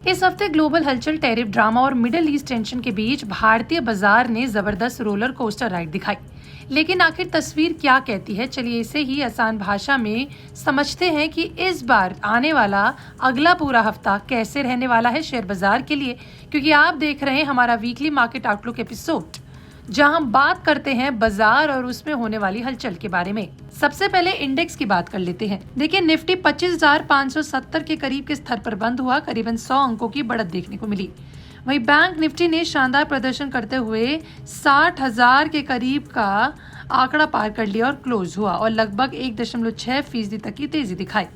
इस हफ्ते ग्लोबल हलचल, टैरिफ ड्रामा और मिडिल ईस्ट टेंशन के बीच भारतीय बाजार ने जबरदस्त रोलर कोस्टर राइड दिखाई। लेकिन आखिर तस्वीर क्या कहती है, चलिए इसे ही आसान भाषा में समझते हैं कि इस बार आने वाला अगला पूरा हफ्ता कैसे रहने वाला है शेयर बाजार के लिए। क्योंकि आप देख रहे हैं हमारा वीकली मार्केट आउटलुक एपिसोड, जहां हम बात करते हैं बाजार और उसमें होने वाली हलचल के बारे में। सबसे पहले इंडेक्स की बात कर लेते हैं। देखिए, निफ्टी 25,570 के करीब के स्तर पर बंद हुआ, करीबन 100 अंकों की बढ़त देखने को मिली। वहीं बैंक निफ्टी ने शानदार प्रदर्शन करते हुए 60,000 के करीब का आंकड़ा पार कर लिया और क्लोज हुआ और लगभग 1.6% तक की तेजी दिखाई।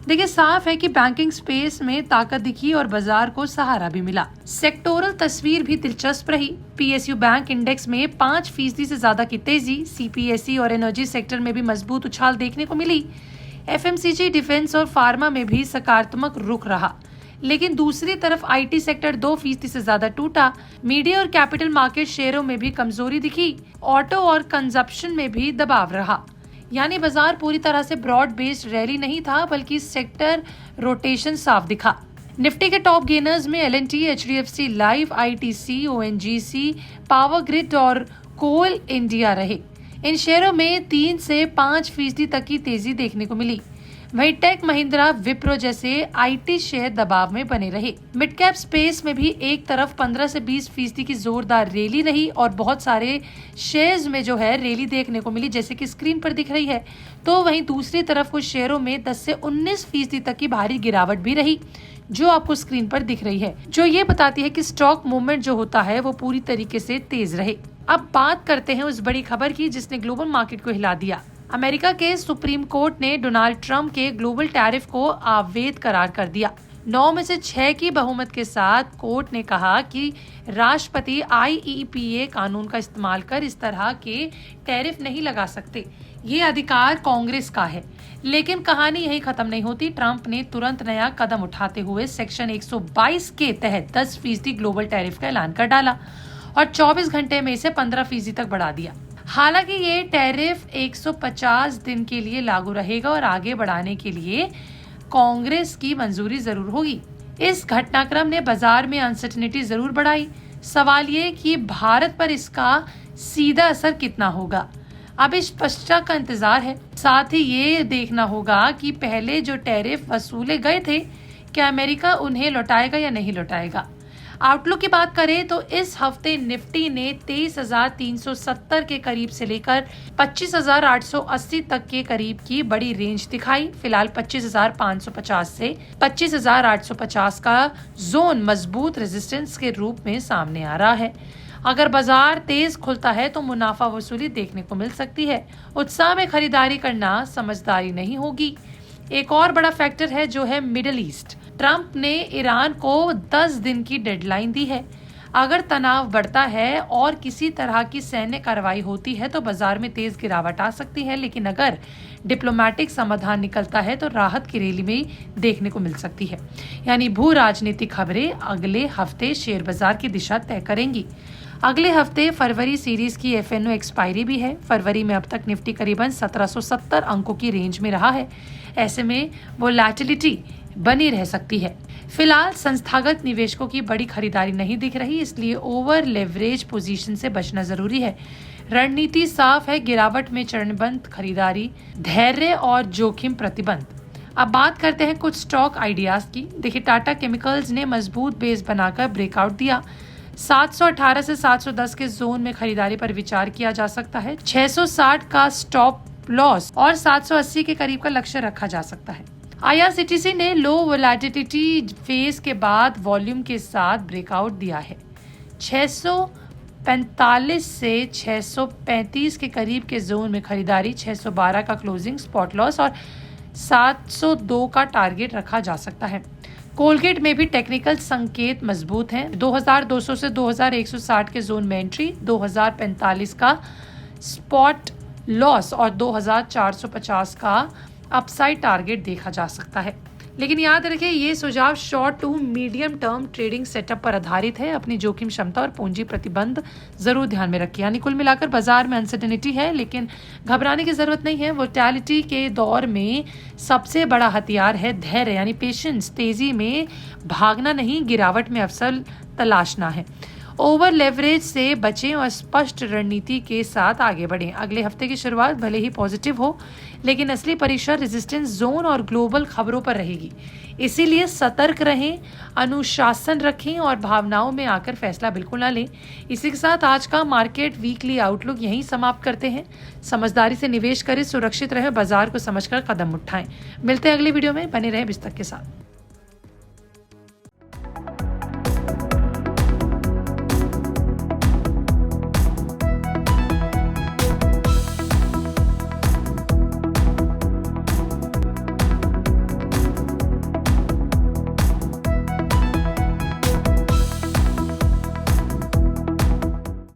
देखिए, साफ है कि बैंकिंग स्पेस में ताकत दिखी और बाजार को सहारा भी मिला। सेक्टोरल तस्वीर भी दिलचस्प रही। पीएसयू बैंक इंडेक्स में 5% से ज्यादा की तेजी, सीपीएसई और एनर्जी सेक्टर में भी मजबूत उछाल देखने को मिली। एफएमसीजी, डिफेंस और फार्मा में भी सकारात्मक रुख रहा। लेकिन दूसरी तरफ आईटी सेक्टर 2% से ज्यादा टूटा। मीडिया और कैपिटल मार्केट शेयरों में भी कमजोरी दिखी। ऑटो और कंजप्शन में भी दबाव रहा। यानी बाजार पूरी तरह से ब्रॉड बेस्ड रैली नहीं था, बल्कि सेक्टर रोटेशन साफ दिखा। निफ्टी के टॉप गेनर्स में LNT, HDFC life, ITC, ONGC, Power Grid और कोल इंडिया रहे। इन शेयरों में 3 से 5% तक की तेजी देखने को मिली। वहीं टेक महिंद्रा, विप्रो जैसे आईटी शेयर दबाव में बने रहे। मिड कैप स्पेस में भी एक तरफ 15 से 20% की जोरदार रैली रही और बहुत सारे शेयर्स में जो है रैली देखने को मिली, जैसे कि स्क्रीन पर दिख रही है। तो वहीं दूसरी तरफ कुछ शेयरों में 10 से 19% तक की भारी गिरावट भी रही, जो आपको स्क्रीन पर दिख रही है, जो ये बताती है कि स्टॉक मूवमेंट जो होता है वो पूरी तरीके से तेज रहे। अब बात करते हैं उस बड़ी खबर की जिसने ग्लोबल मार्केट को हिला दिया। अमेरिका के सुप्रीम कोर्ट ने डोनाल्ड ट्रंप के ग्लोबल टैरिफ को अवैध करार कर दिया। 9 में से 6 की बहुमत के साथ कोर्ट ने कहा कि राष्ट्रपति आईईपीए कानून का इस्तेमाल कर इस तरह के टैरिफ नहीं लगा सकते। ये अधिकार कांग्रेस का है। लेकिन कहानी यही खत्म नहीं होती। ट्रंप ने तुरंत नया कदम उठाते हुए सेक्शन 122 के तहत 10% ग्लोबल टैरिफ का ऐलान कर डाला और 24 घंटे में इसे 15% तक बढ़ा दिया। हालांकि ये टैरिफ 150 दिन के लिए लागू रहेगा और आगे बढ़ाने के लिए कांग्रेस की मंजूरी जरूर होगी। इस घटनाक्रम ने बाजार में अनसर्टेनिटी जरूर बढ़ाई। सवाल ये कि भारत पर इसका सीधा असर कितना होगा, अब इस पश्चात का इंतजार है। साथ ही ये देखना होगा कि पहले जो टैरिफ वसूले गए थे, क्या अमेरिका उन्हें लौटाएगा या नहीं लौटाएगा। आउटलुक की बात करें तो इस हफ्ते निफ्टी ने 23,370 के करीब से लेकर 25,880 तक के करीब की बड़ी रेंज दिखाई। फिलहाल 25,550 से 25,850 का जोन मजबूत रेजिस्टेंस के रूप में सामने आ रहा है। अगर बाजार तेज खुलता है तो मुनाफा वसूली देखने को मिल सकती है। उत्साह में खरीदारी करना समझदारी नहीं होगी। एक और बड़ा फैक्टर है जो है मिडिल ईस्ट। ट्रंप ने ईरान को 10 दिन की डेडलाइन दी है। अगर तनाव बढ़ता है और किसी तरह की सैन्य कार्रवाई होती है तो बाजार में तेज गिरावट आ सकती है। लेकिन अगर डिप्लोमेटिक समाधान निकलता है तो राहत की रैली में देखने को मिल सकती है। यानी भू राजनीतिक खबरें अगले हफ्ते शेयर बाजार की दिशा तय करेंगी। अगले हफ्ते फरवरी सीरीज की एफएनओ एक्सपायरी भी है। फरवरी में अब तक निफ्टी करीबन 1770 अंकों की रेंज में रहा है। ऐसे में वोलेटिलिटी बनी रह सकती है। फिलहाल संस्थागत निवेशकों की बड़ी खरीदारी नहीं दिख रही, इसलिए ओवर लेवरेज पोजीशन से बचना जरूरी है। रणनीति साफ है, गिरावट में चरणबद्ध खरीदारी, धैर्य और जोखिम प्रतिबंध। अब बात करते हैं कुछ स्टॉक आइडियाज की। देखिए, टाटा केमिकल्स ने मजबूत बेस बनाकर ब्रेकआउट दिया। 718 से 710 के जोन में खरीदारी पर विचार किया जा सकता है। 660 का स्टॉप लॉस और 780 के करीब का लक्ष्य रखा जा सकता है। आईआरसीटीसी ने लो वोलेटिलिटी फेज के बाद वॉल्यूम के साथ ब्रेकआउट दिया है। 645 से 635 के करीब के जोन में खरीदारी, 612 का क्लोजिंग स्पॉट लॉस और 702 का टारगेट रखा जा सकता है। कोलगेट में भी टेक्निकल संकेत मजबूत हैं। 2200 से 2160 के जोन में एंट्री, 2045 का स्पॉट लॉस और 2450 का अपसाइड टारगेट देखा जा सकता है। लेकिन याद रखें, ये सुझाव short to medium term trading setup पर आधारित है। अपनी जोखिम क्षमता और पूंजी प्रतिबंध जरूर ध्यान में रखिए। यानी कुल मिलाकर बाजार में अनसर्टेनिटी है, लेकिन घबराने की जरूरत नहीं है। वोलेटिलिटी के दौर में सबसे बड़ा हथियार है धैर्य, यानी पेशेंस। तेजी में भागना नहीं, गिरावट में अवसर तलाशना है। ओवर लेवरेज से बचें और स्पष्ट रणनीति के साथ आगे बढ़ें। अगले हफ्ते की शुरुआत भले ही पॉजिटिव हो, लेकिन असली परीक्षा रेजिस्टेंस जोन और ग्लोबल खबरों पर रहेगी। इसीलिए सतर्क रहें, अनुशासन रखें और भावनाओं में आकर फैसला बिल्कुल ना लें। इसी के साथ आज का मार्केट वीकली आउटलुक यहीं समाप्त करते हैं। समझदारी से निवेश करें, सुरक्षित रहें, बाजार को समझकर कदम उठाएं। मिलते हैं अगली वीडियो में, बने रहें बिस्तक के साथ।